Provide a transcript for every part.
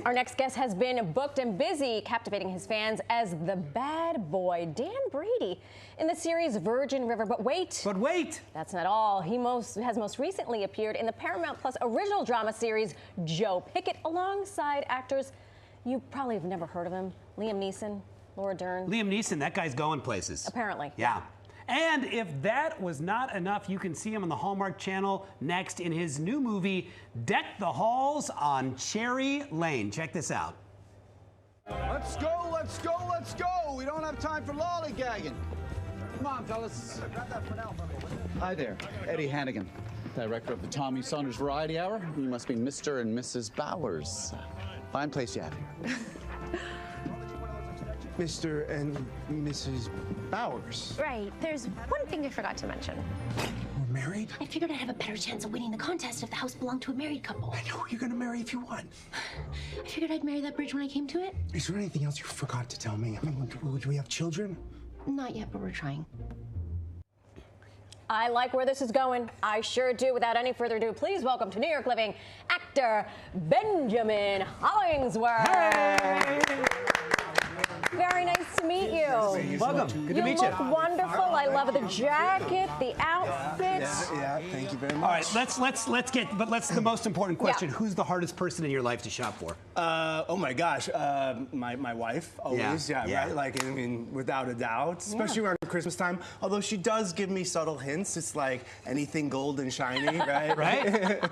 Our next guest has been booked and busy, captivating his fans as the bad boy, Dan Brady, in the series Virgin River. But wait. That's not all. He has most recently appeared in the Paramount Plus original drama series Joe Pickett, alongside actors you probably have never heard of him. Liam Neeson, Laura Dern. Liam Neeson, that guy's going places. Apparently. Yeah. And if that was not enough, you can see him on the Hallmark Channel next in his new movie, Deck the Halls on Cherry Lane. Check this out. Let's go, let's go, let's go. We don't have time for lollygagging. Come on, fellas. Hi there, Eddie Hannigan, director of the Tommy Saunders Variety Hour. You must be Mr. and Mrs. Bowers. Fine place you have here. Mr. and Mrs. Bowers. Right. There's one thing I forgot to mention. We're married? I figured I'd have a better chance of winning the contest if the house belonged to a married couple. I know who you're gonna marry if you won. I figured I'd marry that bridge when I came to it. Is there anything else you forgot to tell me? I mean, do we have children? Not yet, but we're trying. I like where this is going. I sure do. Without any further ado, please welcome to New York living actor Benjamin Hollingsworth. Hey! Very nice to meet you. Welcome. Good to meet you. You look wonderful. I love the jacket, the outfits. Yeah, thank you very much. All right, let's get, but let's the most important question. Who's the hardest person in your life to shop for? Oh my gosh, my wife always, right? Like, I mean, without a doubt, especially around Christmas time. Although she does give me subtle hints. It's like anything gold and shiny, right? Right?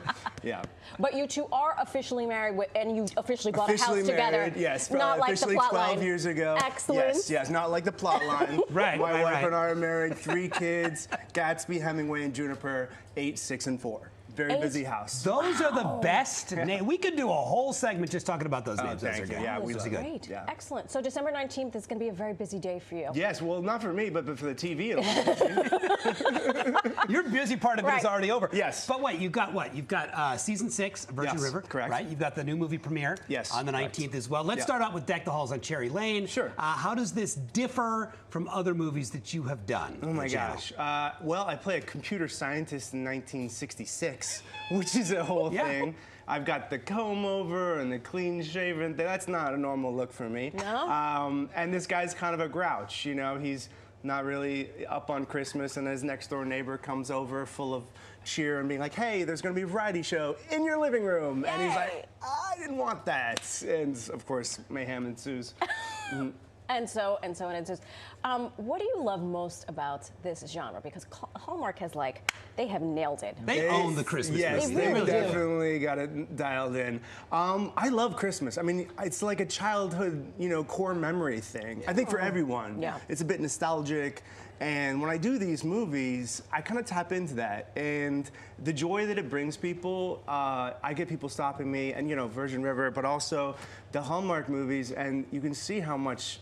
Yeah. But you two are officially married, and you officially bought a house married, together. Yes, not like the officially plot 12 line. years ago. Excellent. Yes, not like the plot line. Right, My wife right. and I are married, 3 kids, Gatsby, Hemingway, and Juniper, 8, 6, and 4. Very busy house. Those are the best names. We could do a whole segment just talking about those names. thank you. Yeah, we That's love it. great. Yeah. Excellent. So December 19th is going to be a very busy day for you. Yes, well, not for me, but for the TV, it'll be busy. Your busy part of it is Right. already over. Yes. But wait, you've got what? You've got season 6, Virgin Yes, River. correct. Right? You've got the new movie premiere on the 19th as well. Let's start out with Deck the Halls on Cherry Lane. Sure. How does this differ from other movies that you have done? Oh my gosh. Well, I play a computer scientist in 1966, which is a whole thing. I've got the comb over and the clean shaven. That's not a normal look for me. No? And this guy's kind of a grouch, you know. He's not really up on Christmas, and his next door neighbor comes over full of cheer and being like, hey, there's gonna be a variety show in your living room. Yay. And he's like, I didn't want that. And of course, mayhem ensues. And so it ensues. What do you love most about this genre? Because Hallmark has they have nailed it. They own the Christmas Yes, movie. They really they've do. definitely got it dialed in. I love Christmas. I mean, it's like a childhood, core memory thing. I think for everyone, it's a bit nostalgic. And when I do these movies, I kind of tap into that. And the joy that it brings people, I get people stopping me, and Virgin River, but also the Hallmark movies, and you can see how much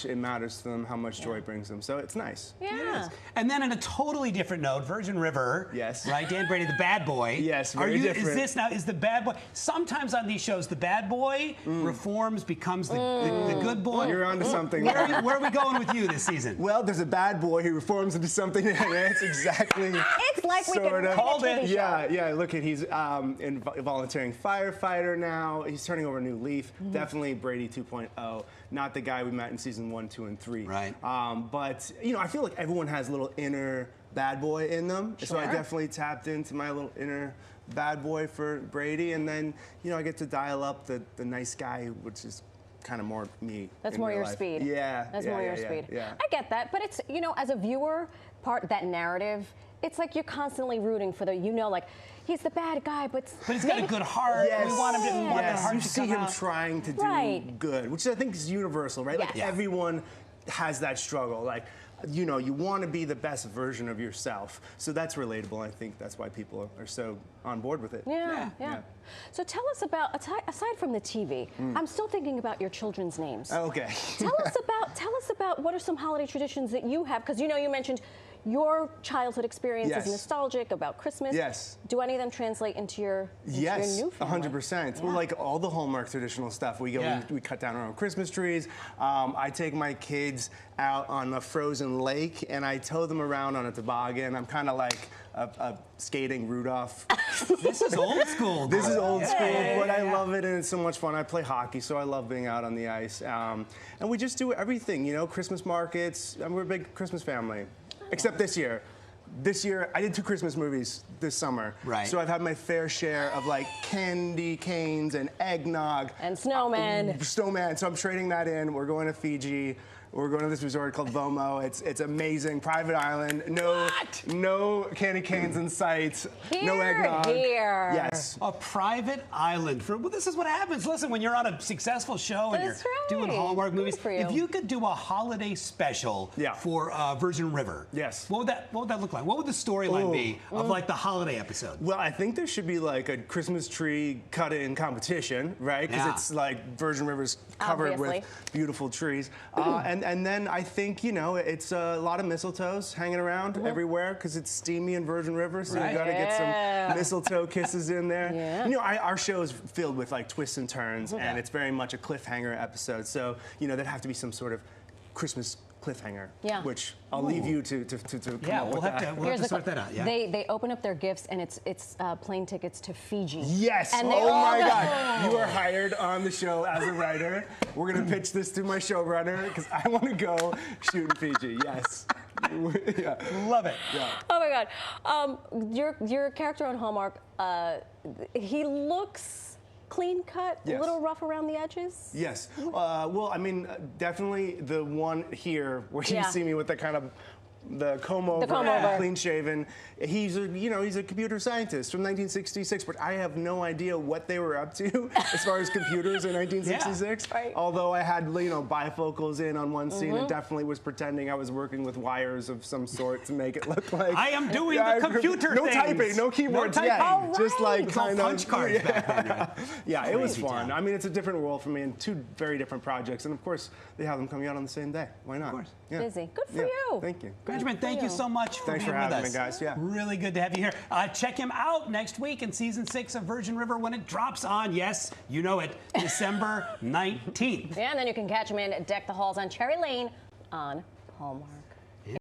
it matters to them, how much joy it brings them. So it's nice. Yeah. And then on a totally different note, Virgin River. Yes. Right? Dan Brady, the bad boy. Yes, very different. Is the bad boy? Sometimes on these shows, the bad boy reforms, becomes the good boy. You're onto something. Where are we going with you this season? Well, there's a bad boy who reforms into something that's exactly. It's like we sort can of. call it. Yeah. Look at he's volunteering firefighter now. He's turning over a new leaf. Definitely Brady 2.0. Not the guy we met in season 1, 2, and 3. Right. But I feel like everyone has a little inner bad boy in them. Sure. So I definitely tapped into my little inner bad boy for Brady, and then I get to dial up the nice guy, which is kind of more me. That's in more real your life. speed. Yeah. That's more your speed. Yeah. I get that, but it's, as a viewer, that narrative, it's like you're constantly rooting for he's the bad guy, but he's got a good heart. Yes. We want him to. We want that heart You to see come him out. trying to do good, which I think is universal, right? Like Yes. everyone has that struggle. Like, you want to be the best version of yourself. So that's relatable. I think that's why people are so on board with it. Yeah. So tell us about, aside from the TV, I'm still thinking about your children's names. Okay. Tell us about what are some holiday traditions that you have, because you mentioned your childhood experience Yes. is nostalgic about Christmas. Yes. Do any of them translate into your new family? 100%. Yeah. Well, like all the Hallmark traditional stuff. We go, we cut down our own Christmas trees. I take my kids out on a frozen lake and I tow them around on a toboggan. I'm kind of like a skating Rudolph. This is old school. This is old school, but I love it and it's so much fun. I play hockey, so I love being out on the ice. And we just do everything, you know, Christmas markets. And we're a big Christmas family, except this year. This year, I did 2 Christmas movies this summer. Right. So I've had my fair share of like candy canes and eggnog. And snowmen. Snowman. So I'm trading that in. We're going to Fiji. We're going to this resort called Vomo. It's amazing. Private island. No candy canes in sight. No eggnog. Here. Yes. A private island. Well, this is what happens. Listen, when you're on a successful show and That's you're doing Hallmark movies, for you. if you could do a holiday special for Virgin River, yes. What would that look like? What would the storyline be of like the holiday episode? Well, I think there should be like a Christmas tree cut-in competition, right? Because it's like Virgin River's covered with beautiful trees. And then I think, you know, it's a lot of mistletoes hanging around everywhere because it's steamy in Virgin River, so you got to get some mistletoe kisses in there. Yeah. You know, our show is filled with like twists and turns, and it's very much a cliffhanger episode. So, you know, there'd have to be some sort of Christmas cliffhanger, which I'll leave you to come up with that. We'll have to sort that out. Yeah. They open up their gifts and it's plane tickets to Fiji. Yes. And oh my God. You are hired on the show as a writer. We're gonna pitch this to my showrunner because I want to go shoot in Fiji. Yes. Love it. Yeah. Oh my God. Your character on Hallmark, he looks clean cut, a little rough around the edges? Yes. Well, I mean, definitely the one here where you see me with the kind of the comb over, clean shaven. He's a computer scientist from 1966, but I have no idea what they were up to as far as computers in 1966. Right. Although I had bifocals in on one scene and definitely was pretending I was working with wires of some sort to make it look like I am doing the computer no things. typing, no keyboards yet. Oh, just like kind of punch cards back then. Right? Yeah, it was fun. Town. I mean, it's a different world for me and 2 very different projects, and of course they have them coming out on the same day. Why not? Of course. Yeah. Busy. Good for you. Thank you. Benjamin, thank you so much for Thanks being for having with us. me, guys. Yeah. Really good to have you here. Check him out next week in season 6 of Virgin River when it drops on, yes, you know it, December 19th. Yeah, and then you can catch him in Deck the Halls on Cherry Lane on Hallmark.